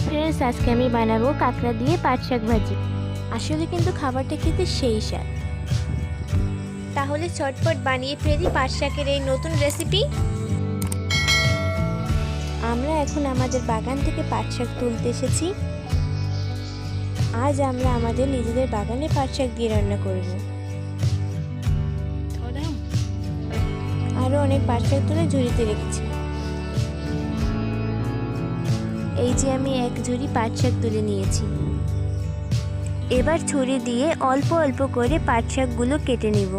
Friends, আজকে আমি বানাবো কাঁকড়া দিয়ে পাট শাক ভাজি। আসলে কিন্তু খাবারটা খেতে সেই স্বাদ। তাহলে চটপট বানিয়ে ফেলি পাট শাকের এই নতুন রেসিপি। আমরা এখন আমাদের বাগান থেকে পাট শাক তুলতে এসেছি। আজ আমরা আমাদের নিজেদের বাগানে পাট শাক দিয়ে রান্না করব। আরও অনেক পাট শাক তুলে ঝুড়িতে রেখেছি। এই যে আমি এক ঝুড়ি পাট শাক তুলে নিয়েছি। এবার ছুরি দিয়ে অল্প অল্প করে পাট শাকগুলো কেটে নেব।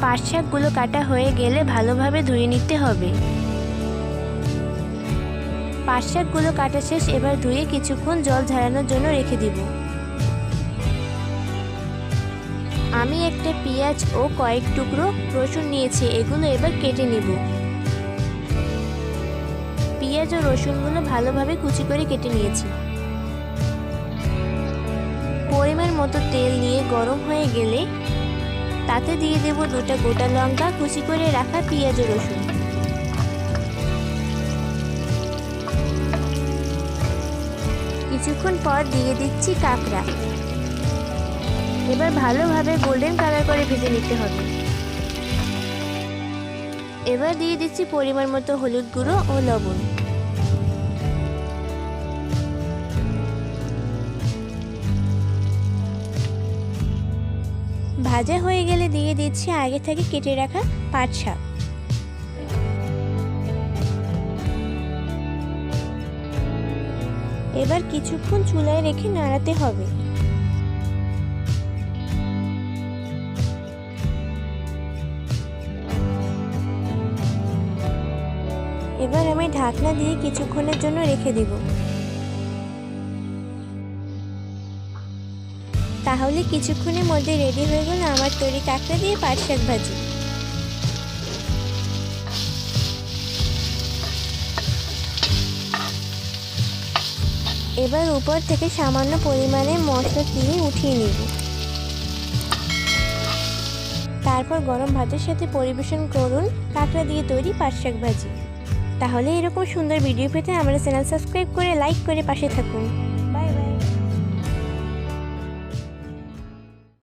পাট শাকগুলো কাটা হয়ে গেলে ভালোভাবে ধুয়ে নিতে হবে। পাট শাকগুলো কাটা শেষ। এবার ধুয়ে কিছুক্ষণ জল ঝরানোর জন্য রেখে দিব। আমি একটা পেঁয়াজ ও কয়েক টুকরো রসুন নিয়েছি, এগুলো এবার কেটে নিব। পেঁয়াজ ও রসুনগুলো ভালোভাবে কুচি করে কেটে নিয়েছি। পরিমাণ মতো তেল নিয়ে গরম হয়ে গেলে তাতে দিয়ে দেব 2টা গোটা লঙ্কা, কুচি করে রাখা পেঁয়াজ ও রসুন। কিছুক্ষণ পর দিয়ে দিচ্ছি কাঁকড়া। এবার ভালোভাবে গোল্ডেন কালার করে ভেজে নিতে হবে। এবার দিয়ে দিচ্ছি পরিমাণ মতো হলুদ গুঁড়ো ও লবণ। ভাজা হয়ে গেলে দিয়ে দিচ্ছি আগে থেকে কেটে রাখা পাট শাক। এবার কিছুক্ষণ চুলায় রেখে নাড়াতে হবে। এবার আমি ঢাকনা দিয়ে কিছুক্ষণের জন্য রেখে দেব। তাহলে কিছুক্ষণের মধ্যে রেডি হয়ে গেল আমার তৈরি কাঁকড়া দিয়ে পাট শাক ভাজি। এবার উপর থেকে সামান্য পরিমাণে মশলা দিয়ে উঠিয়ে নিব। তারপর গরম ভাতের সাথে পরিবেশন করুন কাঁকড়া দিয়ে তৈরি পাট শাক ভাজি। তাহলে এরকম সুন্দর ভিডিও পেতে আমার চ্যানেল সাবস্ক্রাইব করে লাইক করে পাশে থাকুন।